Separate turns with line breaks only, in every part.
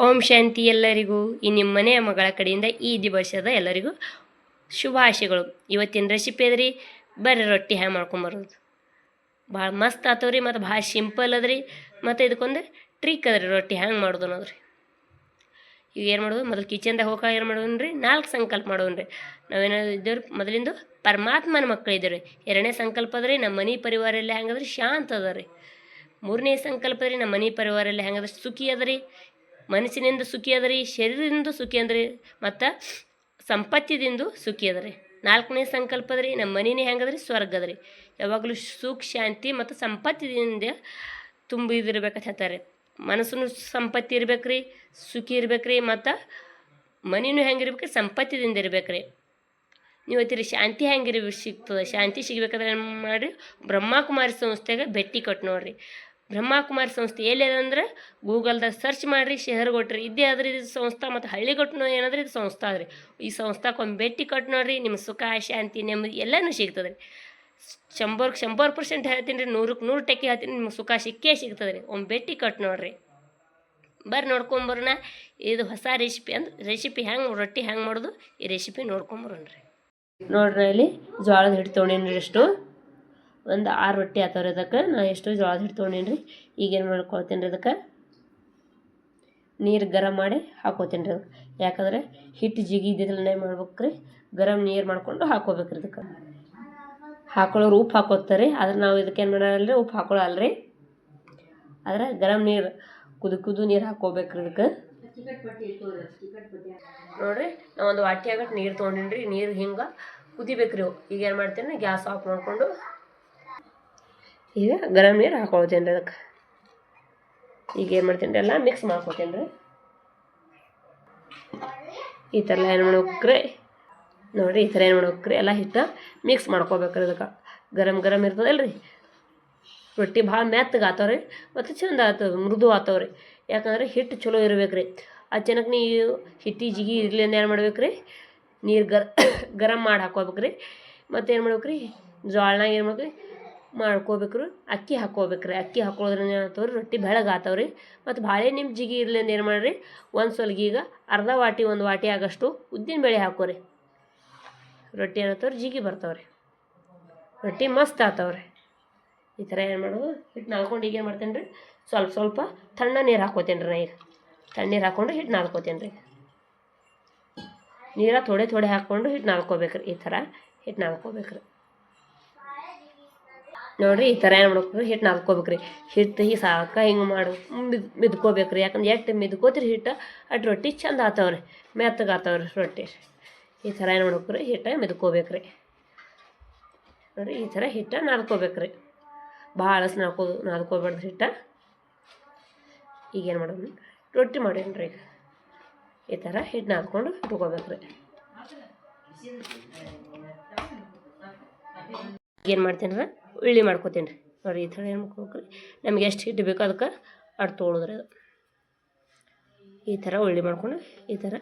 ಓಂ ಶಾಂತಿ ಎಲ್ಲರಿಗೂ. ಈ ನಿಮ್ಮ ಮನೆಯ ಮಗಳ ಕಡೆಯಿಂದ ಈ ದಿವಸದ ಎಲ್ಲರಿಗೂ ಶುಭಾಶಯಗಳು. ಇವತ್ತಿನ ರೆಸಿಪಿ ಅದ್ರಿ ಬರ್ರಿ ರೊಟ್ಟಿ ಹ್ಯಾಂಗೆ ಮಾಡ್ಕೊಂಬರೋದು. ಭಾಳ ಮಸ್ತ್ ಆತವ್ರಿ ಮತ್ತು ಭಾಳ ಸಿಂಪಲ್ ಅದ್ರಿ. ಮತ್ತು ಇದಕ್ಕೊಂದು ಟ್ರಿಕ್ ಅದ್ರಿ ರೊಟ್ಟಿ ಹ್ಯಾಂಗೆ ಮಾಡೋದು ಅನ್ನೋದ್ರಿ. ಈಗ ಏನು ಮಾಡೋದು, ಮೊದಲು ಕಿಚನ್ದಾಗ ಹೋಗಿ ಏನು ಮಾಡೋನ್ರಿ, 4 ಸಂಕಲ್ಪ ಮಾಡೋನ್ರಿ. ನಾವೇನಾದ್ರು ಇದ್ದೇವ್ರಿ ಮೊದಲಿಂದು ಪರಮಾತ್ಮನ ಮಕ್ಕಳು ಇದ್ದೇವೆ. 2ನೇ ಸಂಕಲ್ಪ ಅದ್ರಿ ನಮ್ಮ ಮನೆ ಪರಿವಾರ ಎಲ್ಲ ಹೆಂಗದ್ರಿ ಶಾಂತ ಅದ ರೀ. 3ನೇ ಸಂಕಲ್ಪ ಅದ್ರಿ ನಮ್ಮ ಮನೆ ಪರಿವಾರ ಎಲ್ಲ ಹೆಂಗದ್ರಿ ಸುಖಿ ಅದ್ರಿ. ಮನಸ್ಸಿನಿಂದ ಸುಖಿ ಅದರಿ, ಶರೀರದಿಂದ ಸುಖಿ ಅಂದ್ರಿ, ಮತ್ತು ಸಂಪತ್ತಿದಿಂದ ಸುಖಿ ಅದರಿ. 4ನೇ ಸಂಕಲ್ಪ ಅದ್ರಿ ನಮ್ಮ ಮನೆಯೇ ಹೆಂಗದ್ರಿ ಸ್ವರ್ಗ ಅದರಿ. ಯಾವಾಗಲೂ ಸುಖ ಶಾಂತಿ ಮತ್ತು ಸಂಪತ್ತಿದಿಂದ ತುಂಬಿದಿರ್ಬೇಕಂತ ಹೇಳ್ತಾರೆ. ಮನಸ್ಸನ್ನು ಸಂಪತ್ತಿ ಇರ್ಬೇಕ್ರಿ, ಸುಖಿ ಇರ್ಬೇಕ್ರಿ, ಮತ್ತು ಮನೆಯೂ ಹೆಂಗಿರ್ಬೇಕ್ರಿ ಸಂಪತ್ತಿದಿಂದ ಇರ್ಬೇಕ್ರಿ. ನೀವು ಹೇಳ್ತೀರಿ ಶಾಂತಿ ಹೆಂಗಿರಿ ಸಿಗ್ತದೆ, ಶಾಂತಿ ಸಿಗ್ಬೇಕಾದ್ರೆ ಏನು ಮಾಡಿರಿ, ಬ್ರಹ್ಮಕುಮಾರಿ ಸಂಸ್ಥೆಗೆ ಭೇಟಿ ಕೊಟ್ಟು ನೋಡ್ರಿ. ಬ್ರಹ್ಮಕುಮಾರಿ ಸಂಸ್ಥೆ ಎಲ್ಲಿದೆ ಅಂದ್ರೆ ಗೂಗಲ್ದಾಗ ಸರ್ಚ್ ಮಾಡಿರಿ, ಶೇರ್ ಕೊಟ್ರಿ ಇದ್ದೇ ಆದ್ರಿ ಇದು ಸಂಸ್ಥೆ. ಮತ್ತು ಹಳ್ಳಿಗೊಟ್ಟು ಏನಾದ್ರಿ ಇದು ಸಂಸ್ಥೆ ಆದ್ರಿ. ಈ ಸಂಸ್ಥೆಗೆ ಭೇಟಿ ಕೊಟ್ಟು ನೋಡ್ರಿ, ನಿಮ್ಮ ಸುಖ ಶಾಂತಿ ನೆಮ್ಮದಿ ಎಲ್ಲನೂ ಸಿಗ್ತದೆ ರೀ. 100% ಹೇಳ್ತೀನಿ ರೀ, 100% ಹೇಳ್ತೀನಿ, ನಿಮ್ಗೆ ಸುಖ ಸಿಕ್ಕೇ ಸಿಗ್ತದೆ ರೀ. ಭೇಟಿ ಕೊಟ್ಟು ನೋಡ್ರಿ. ಬರ್ರಿ ನೋಡ್ಕೊಂಬರೋಣ. ಇದು ಹೊಸ ರೆಸಿಪಿ ಹೆಂಗೆ ರೊಟ್ಟಿ ಹೆಂಗೆ ಮಾಡೋದು ಈ ರೆಸಿಪಿ ನೋಡ್ಕೊಂಬರೋಣ್ರಿ. ನೋಡ್ರಿ ಇಲ್ಲಿ ಜೋಳದ ಹಿಟ್ಟು ತೊಗೊಂಡಿನಿ ಎಷ್ಟು, ಒಂದು 6 ರೊಟ್ಟಿ ಆತವ್ರಿ. ಅದಕ್ಕೆ ನಾನು ಎಷ್ಟು ಜೋಳದ ಹಿಟ್ಟು ತೊಗೊಂಡೀನಿ ರೀ. ಈಗೇನು ಮಾಡ್ಕೊಳ್ತೀನಿ ರೀ, ಅದಕ್ಕೆ ನೀರು ಗರಂ ಮಾಡಿ ಹಾಕೋತೀನಿ ರೀ. ಅದಕ್ಕೆ ಯಾಕಂದ್ರೆ ಹಿಟ್ಟು ಜಿಗಿ ಇದ್ದಿದ್ದಲ್ಲೇ ಮಾಡ್ಬೇಕ್ರಿ, ಗರಂ ನೀರು ಮಾಡ್ಕೊಂಡು ಹಾಕೋಬೇಕ್ರಿ. ಅದಕ್ಕೆ ಹಾಕೊಳ್ಳೋರು ಉಪ್ಪು ಹಾಕೋತಾರೆ, ಆದ್ರೆ ನಾವು ಇದಕ್ಕೆ ಏನು ಮಾಡಲ್ಲ ರೀ, ಉಪ್ಪು ಹಾಕೊಳ್ಳಲ್ಲ. ಆದ್ರೆ ಗರಂ ನೀರು ಕುದು ನೀರು ಹಾಕೋಬೇಕ್ರಿ. ಇದಕ್ಕೆ ನೋಡಿರಿ, ನಾವು ಒಂದು ವಾಟಿ ಆಗಟ್ಟು ನೀರು ತೊಗೊಂಡಿನಿ ರೀ. ನೀರು ಹಿಂಗೆ ಕುದಿಬೇಕ್ರಿ. ಈಗ ಏನು ಮಾಡ್ತೀನಿ, ಗ್ಯಾಸ್ ಆಫ್ ಮಾಡಿಕೊಂಡು ಈಗ ಗರಂ ನೀರು ಹಾಕೊಳ್ತೀನಿ ರೀ. ಅದಕ್ಕೆ ಈಗ ಏನು ಮಾಡ್ತೀನಿ ರೀ, ಎಲ್ಲ ಮಿಕ್ಸ್ ಮಾಡ್ಕೊತೀನಿ ರೀ. ಈ ಥರ ಎಲ್ಲ ಏನು ಮಾಡ್ಬೇಕ್ರಿ, ನೋಡಿರಿ ಈ ಥರ ಏನು ಮಾಡ್ಬೇಕ್ರಿ, ಎಲ್ಲ ಹಿಟ್ಟು ಮಿಕ್ಸ್ ಮಾಡ್ಕೋಬೇಕ್ರಿ. ಅದಕ್ಕೆ ಗರಂ ಇರ್ತದಲ್ಲ ರೀ, ರೊಟ್ಟಿ ಭಾಳ ಮೆತ್ತಗೆ ಆತವ್ರಿ ಮತ್ತು ಚಂದ ಆಗ್ತವೆ, ಮೃದು ಆತವ್ರಿ. ಯಾಕಂದ್ರೆ ಹಿಟ್ಟು ಚಲೋ ಇರ್ಬೇಕು ರೀ. ಅಚಾನಕ್ ನೀವು ಹಿಟ್ಟು ಜಿಗಿ ಇರ್ಲಿಂದ ಏನು ಮಾಡ್ಬೇಕ್ರಿ, ನೀರು ಗರಂ ಮಾಡಿ ಹಾಕೋಬೇಕ್ರಿ. ಮತ್ತು ಏನು ಮಾಡ್ಬೇಕ್ರಿ, ಜೋಳನಾಗ ಏನು ಮಾಡ್ಬೇಕ್ರಿ ಮಾಡ್ಕೋಬೇಕ್ರಿ, ಅಕ್ಕಿ ಹಾಕೋಬೇಕ್ರಿ. ಅಕ್ಕಿ ಹಾಕೊಳ್ಳೋದ್ರಿಂದ ಏನಾಗ್ತವ್ರಿ, ರೊಟ್ಟಿ ಬೆಳಗ್ಗೆ ಆತವ್ರಿ. ಮತ್ತು ಭಾಳ ನಿಮ್ಮ ಜಿಗಿ ಇರ್ಲಿಂದ ಏನು ಮಾಡಿರಿ, ಒಂದು ಸಲ್ಗೀಗ ಅರ್ಧ ವಾಟಿ 1 ವಾಟಿ ಆಗಷ್ಟು ಉದ್ದಿನ ಬೇಳೆ ಹಾಕೋರಿ. ರೊಟ್ಟಿ ಏನಾಗ್ತವ್ರಿ ಜಿಗಿ ಬರ್ತಾವ್ರಿ, ರೊಟ್ಟಿ ಮಸ್ತ್ ಆತವ್ರಿ. ಈ ಥರ ಏನು ಮಾಡೋದು, ಹಿಟ್ಟು ನಾಲ್ಕೊಂಡು ಈಗ ಏನು ಮಾಡ್ತೇನೆ ರೀ, ಸ್ವಲ್ಪ ತಣ್ಣ ನೀರು ಹಾಕೋತೀನಿ ರೀ. ನಾ ಈಗ ತಣ್ಣೀರು ಹಾಕ್ಕೊಂಡು ಹಿಟ್ಟು ನಾಲ್ಕೋತೀನಿ ರೀ. ನೀರ ಥೋಡೆ ಹಾಕ್ಕೊಂಡು ಹಿಟ್ಟು ನಾಲ್ಕೋಬೇಕ್ರಿ. ಈ ಥರ ಹಿಟ್ಟು ನಾಲ್ಕೋಬೇಕ್ರಿ. ನೋಡಿರಿ ಈ ಥರ ಏನು ಮಾಡ್ಬೇಕ್ರಿ, ಹಿಟ್ಟು ನಾಲ್ಕೋಬೇಕ್ರಿ. ಹಿಟ್ಟು ಈ ಸಾಕ ಹಿಂಗೆ ಮಿದ್ಕೋಬೇಕ್ರಿ. ಯಾಕಂದ್ರೆ ಎಷ್ಟು ಮಿದ್ಕೋತೀರಿ ಹಿಟ್ಟು ಅಷ್ಟು ರೊಟ್ಟಿ ಚಂದ ಆತವ್ರಿ, ಮೆತ್ತಗೆ ಆತವ್ರಿ ರೊಟ್ಟಿ. ಈ ಥರ ಏನು ಮಾಡ್ಬೇಕ್ರಿ, ಹಿಟ್ಟು ಮಿದ್ಕೋಬೇಕ್ರಿ. ನೋಡಿರಿ ಈ ಥರ ಹಿಟ್ಟು ನಾಲ್ಕೋಬೇಕ್ರಿ. ಭಾಳ ನಾಲ್ಕೋಬೇಡ್ರಿ ಹಿಟ್ಟು. ಈಗೇನು ಮಾಡೋದು, ರೊಟ್ಟಿ ಮಾಡೀನಿ ರೀ. ಈಗ ಈ ಥರ ಹಿಟ್ಟು ನಾಲ್ಕೊಂಡು ಇಟ್ಕೋಬೇಕ್ರಿ. ಏನು ಮಾಡ್ತೀನಿ ರೀ, ಉಳ್ಳಿ ಮಾಡ್ಕೋತೀನಿ ರೀ. ನೋಡಿರಿ ಈ ಥರ ಏನು ಮಾಡ್ಕೋಬೇಕ್ರಿ, ನಮ್ಗೆ ಎಷ್ಟು ಹಿಟ್ಟು ಬೇಕೋ ಅದಕ್ಕೆ ಅಷ್ಟು ತೊಗೊಳೋದ್ರಿ. ಅದು ಈ ಥರ ಉಳ್ಳಿ ಮಾಡ್ಕೊಂಡು ಈ ಥರ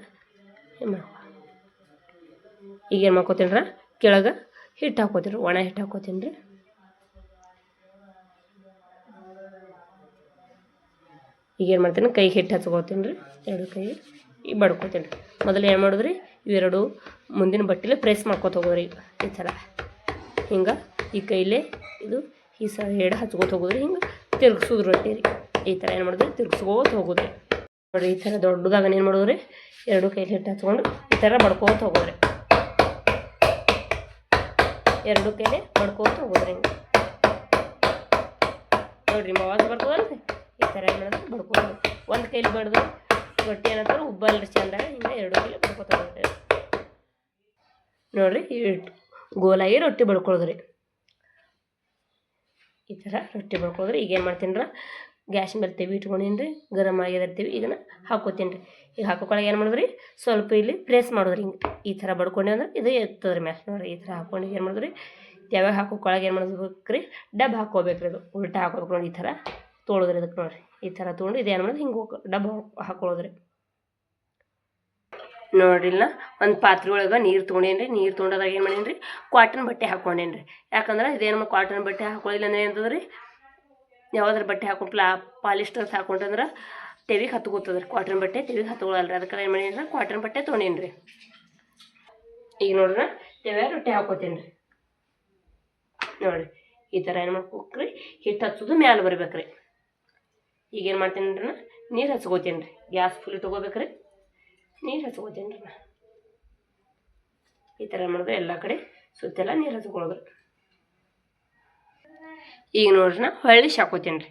ಏನು ಈಗೇನು ಮಾಡ್ಕೋತೀನಿ ರೀ, ಕೆಳಗೆ ಹಿಟ್ಟು ಹಾಕೋತೀನಿ ರೀ, ಒಣ ಹಿಟ್ಟು ಹಾಕೋತೀನಿ ರೀ. ಈಗೇನು ಮಾಡ್ತೀನಿ, ಕೈಗೆ ಹಿಟ್ಟು ಹಚ್ಕೋತೀನಿ ರೀ, 2 ಕೈ ಈಗ ಬಡ್ಕೋತೀನಿ ರೀ. ಮೊದಲು ಏನು ಮಾಡಿದ್ರಿ, ಇವೆರಡು ಮುಂದಿನ ಬಟ್ಟೆಲೆ ಪ್ರೆಸ್ ಮಾಡ್ಕೊತ ಹೋಗೋದ್ರಿ. ಈ ಥರ ಹಿಂಗೆ ಈ ಕೈಲೇ ಇದು ಈ ಸೈಡ್ ಹಚ್ಕೋತ ಹೋಗೋದ್ರಿ. ಹಿಂಗೆ ತಿರ್ಗಿಸೋದು ರೊಟ್ಟಿ ರೀ. ಈ ಥರ ಏನು ಮಾಡಿದ್ರಿ, ತಿರ್ಗಿಸ್ಕೋತ ಹೋಗೋದ್ರಿ. ನೋಡಿರಿ ಈ ಥರ ದೊಡ್ಡದಾಗ ಏನು ಮಾಡೋದ್ರಿ, 2 ಕೈಲಿ ಹಿಟ್ಟು ಹಚ್ಕೊಂಡು ಈ ಥರ ಬಡ್ಕೋತ ಹೋಗೋದ್ರಿ. 2 ಕೈಲೇ ಬಡ್ಕೋತ ಹೋಗೋದ್ರಿ. ಹಿಂಗೆ ನೋಡಿರಿ ಆವಾಜ್ ಬರ್ತದಲ್ರಿ. ಈ ಥರ ಏನು ಮಾಡೋದು, ಬಡ್ಕೋದು. ಒಂದು ಕೈಲಿ ಬಡ್ದು ರೊಟ್ಟಿ ಏನಂತಾರೆ ಉಬ್ಬಲ್ರಿ ಚಂದ. ಹಿಂಗೆ 2 ಕೈಲಿ ಬಡ್ಕೋತ ಹೋಗ್ರಿ. ನೋಡಿರಿ ಇಟ್ಟು ಗೋಲಾಗಿ ರೊಟ್ಟಿ ಬಡ್ಕೊಳ್ಳೋದ್ರಿ. ಈ ಥರ ರೊಟ್ಟಿ ಬಡ್ಕೊಳ್ಳೋದ್ರಿ. ಈಗೇನು ಮಾಡ್ತೀನಿ ರೀ, ಗ್ಯಾಸ್ ಮೇಲೆ ತೆವಿ ಇಟ್ಕೊಂಡೀನಿ ರೀ, ಗರಂ ಆಗಿರ್ತೀವಿ. ಈಗನ ಹಾಕೋತೀನಿ ರೀ. ಈಗ ಹಾಕೋಕೊಳಗೆ ಏನು ಮಾಡಿದ್ರಿ, ಸ್ವಲ್ಪ ಇಲ್ಲಿ ಪ್ರೆಸ್ ಮಾಡೋದ್ರಿ. ಹಿಂಗೆ ಈ ಥರ ಬಡ್ಕೊಂಡೆ ಅಂದ್ರೆ ಇದು ಎತ್ತದ್ರಿ ಮ್ಯಾಲೆ. ನೋಡಿರಿ ಈ ಥರ ಹಾಕೊಂಡು ಏನು ಮಾಡಿದ್ರಿ, ಯಾವಾಗ ಹಾಕೋಕೊಳಗೆ ಏನು ಮಾಡ್ಬೇಕ್ರಿ, ಡಬ್ಬ ಹಾಕೋಬೇಕ್ರಿ. ಅದು ಉಲ್ಟಾ ಹಾಕೋಬೇಕು ನೋಡಿ. ಈ ಥರ ತೊಳೋದ್ರಿ. ಅದಕ್ಕೆ ನೋಡಿರಿ ಈ ಥರ ತೊಗೊಂಡು ಇದು ಏನು ಮಾಡೋದು, ಹಿಂಗೆ ಡಬ್ಬ ಹಾಕೊಳ್ಳೋದ್ರಿ. ನೋಡಿಲ್ಲ, ಒಂದು ಪಾತ್ರೆ ಒಳಗೆ ನೀರು ತೊಗೊಂಡೇನಿ ರೀ. ನೀರು ತೊಗೊಂಡಾಗ ಏನು ಮಾಡೀನಿ ರೀ, ಕಾಟನ್ ಬಟ್ಟೆ ಹಾಕ್ಕೊಂಡೇನಿ ರೀ. ಯಾಕಂದ್ರೆ ಇದೇನು ಕಾಟನ್ ಬಟ್ಟೆ ಹಾಕೊಳ್ಳಿಲ್ಲ ಅಂದ್ರೆ ಏನಂತಂದ್ರೆ ರೀ, ಯಾವುದ್ರ ಬಟ್ಟೆ ಹಾಕೊಂಡು ಪಾಲಿಸ್ಟರ್ ಹಾಕೊಂಡ್ರೆ ತೆವಿಗೆ ಹತ್ಕೋತದ ರೀ. ಕಾಟನ್ ಬಟ್ಟೆ ತೆವಿಗೆ ಹತ್ಕೊಳ್ಳಲ್ರಿ, ಅದಕ್ಕೆ ಏನು ಮಾಡೀನಿ ಕಾಟನ್ ಬಟ್ಟೆ ತೊಗೊಂಡೀನಿ ರೀ. ಈಗ ನೋಡ್ರಿ ತೆವ್ಯಾಗ ರೊಟ್ಟಿ ಹಾಕೋತೀನಿ ರೀ. ನೋಡಿರಿ ಈ ಥರ ಏನು ಮಾಡ್ಕೋಕ್ರಿ, ಹಿಟ್ಟು ಹಚ್ಚೋದು ಮ್ಯಾಲೆ ಬರ್ಬೇಕ್ರಿ. ಈಗೇನು ಮಾಡ್ತೀನಿ ರೀ, ನೀರು ಹಚ್ಕೋತೀನಿ ರೀ. ಗ್ಯಾಸ್ ಫುಲ್ ಇಟ್ಕೋಬೇಕ್ರಿ, ನೀರು ಹಚ್ಕೋತೀನಿ ರೀ. ಈ ಥರ ಮಾಡಿದ್ರೆ ಎಲ್ಲ ಕಡೆ ಸುತ್ತೆಲ್ಲ ನೀರು ಹಚ್ಕೊಳೋದು. ಈಗ ನೋಡ್ರಿ ಹೊಳ್ಳಿ ಹಾಕೋತೀನಿ ರೀ.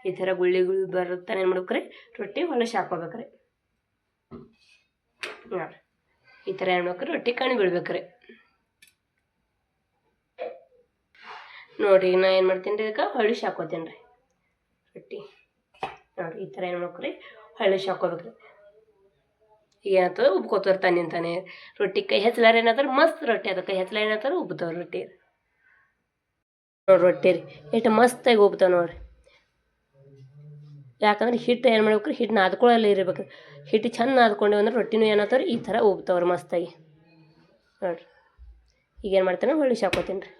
ಈ ಥರ ಗುಳ್ಳಿ ಬರುತ್ತಾನೆ ಏನು ಮಾಡ್ಬೇಕ್ರಿ, ರೊಟ್ಟಿ ಹೊಳ್ಳಿ ಹಾಕೋಬೇಕ್ರಿ. ನೋಡಿರಿ ಈ ಥರ ಏನು ಮಾಡ್ಬೇಕ್ರಿ, ರೊಟ್ಟಿ ಕಣಿ ಬೀಳ್ಬೇಕ್ರಿ. ನೋಡಿರಿ ನಾ ಏನು ಮಾಡ್ತೀನಿ ರೀ, ಇದಕ್ಕೆ ಹೊಳ್ಳಿ ಹಾಕೋತೀನಿ ರೀ ರೊಟ್ಟಿ. ನೋಡಿರಿ ಈ ಥರ ಏನು ಮಾಡ್ಬೇಕ್ರಿ, ಹೊಳ್ಳಿ ಹಾಕೋಬೇಕ್ರಿ. ಈಗ ಏನಾಗ್ತದೆ ಉಬ್ಕೋತಾರೆ ತಾನೆ ರೊಟ್ಟಿ. ಕೈ ಹಚ್ಚಲಾರ ಏನಾದ್ರೆ ಮಸ್ತ್ ರೊಟ್ಟಿ ಅದ, ಕೈ ಹಚ್ಚಲಾರ ಏನಾಗ್ತಾರೆ ಉಬ್ತಾವೆ ರೊಟ್ಟಿ. ನೋಡಿರಿ ರೊಟ್ಟಿ ರೀ ಎಷ್ಟು ಮಸ್ತಾಗಿ ಉಬ್ತಾವೆ ನೋಡಿರಿ. ಯಾಕಂದ್ರೆ ಹಿಟ್ಟು ಏನು ಮಾಡ್ಬೇಕ್ರಿ, ಹಿಟ್ಟು ನಾದ್ಕೊಳ್ಳಲ್ಲ ಇರಬೇಕು. ಹಿಟ್ಟು ಚೆಂದ ನಾದ್ಕೊಂಡೇವು ಅಂದ್ರೆ ರೊಟ್ಟಿನೂ ಏನಾಗ್ತಾವ್ರಿ ಈ ಥರ ಉಬ್ತಾವ್ರಿ ಮಸ್ತಾಗಿ. ನೋಡಿರಿ ಈಗೇನು ಮಾಡ್ತೀನಿ, ಹೊಳ್ಳಿ ಹಾಕೋತೀನಿ ರೀ.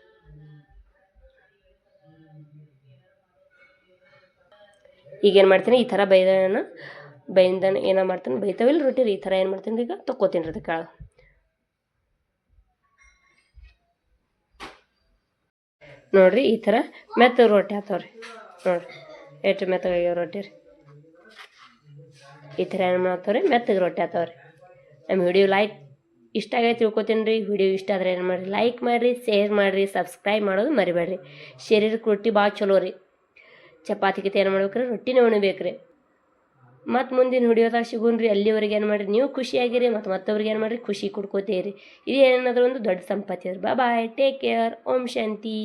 ಈಗೇನು ಮಾಡ್ತೀನಿ, ಈ ಥರ ಬೈಂದನ ಏನೋ ಮಾಡ್ತೀನಿ, ಬೈತಾವಿಲ್ಲ ರೊಟ್ಟಿ ರೀ. ಈ ಥರ ಏನು ಮಾಡ್ತೀನಿ ಈಗ ತೊಕ್ಕೋತೀನಿ ರೀ ಅದಕ್ಕೆ. ನೋಡಿರಿ ಈ ಥರ ಮೆತ್ತಗೆ ರೊಟ್ಟಿ ಆಗ್ತಾವ್ರಿ. ನೋಡಿರಿ ಎಷ್ಟು ಮೆತ್ತಗಾಗ್ಯಾವ ರೊಟ್ಟಿ ರೀ. ಈ ಥರ ಏನು ಮಾಡ್ತಾವ್ರಿ, ಮೆತ್ತಗೆ ರೊಟ್ಟಿ ಆಗ್ತಾವ್ರಿ. ನಮ್ಮ ವಿಡಿಯೋ ಇಷ್ಟ ಆಗೈತೆ ತಿಳ್ಕೊತೀನಿ ರೀ. ವಿಡಿಯೋ ಇಷ್ಟ ಆದರೆ ಏನು ಮಾಡಿರಿ, ಲೈಕ್ ಮಾಡಿರಿ, ಶೇರ್ ಮಾಡಿರಿ, ಸಬ್ಸ್ಕ್ರೈಬ್ ಮಾಡೋದು ಮರಿಬೇಡ್ರಿ. ಶರೀರಕ್ಕೆ ರೊಟ್ಟಿ ಭಾಳ ಚಲೋ ರೀ. ಚಪಾತಿಗೆ ಏನು ಮಾಡ್ಬೇಕ್ರಿ, ರೊಟ್ಟಿನೇ ಉಣ್ಬೇಕ್ರಿ. ಮತ್ತು ಮುಂದಿನ ವಿಡಿಯೋದಾಗ ಸಿಗೋಣ್ರಿ. ಅಲ್ಲಿವರೆಗೆ ಏನು ಮಾಡಿರಿ, ನೀವು ಖುಷಿಯಾಗಿರಿ ಮತ್ತು ಮತ್ತೊಬ್ರಿಗೆ ಏನು ಮಾಡಿರಿ, ಖುಷಿ ಕೊಡ್ಕೋತೀರಿ. ಇದೇನಾದರೂ ಒಂದು ದೊಡ್ಡ ಸಂಪತ್ತಿ. ಬಾಯ್, ಟೇಕ್ ಕೇರ್, ಓಂ ಶಾಂತಿ.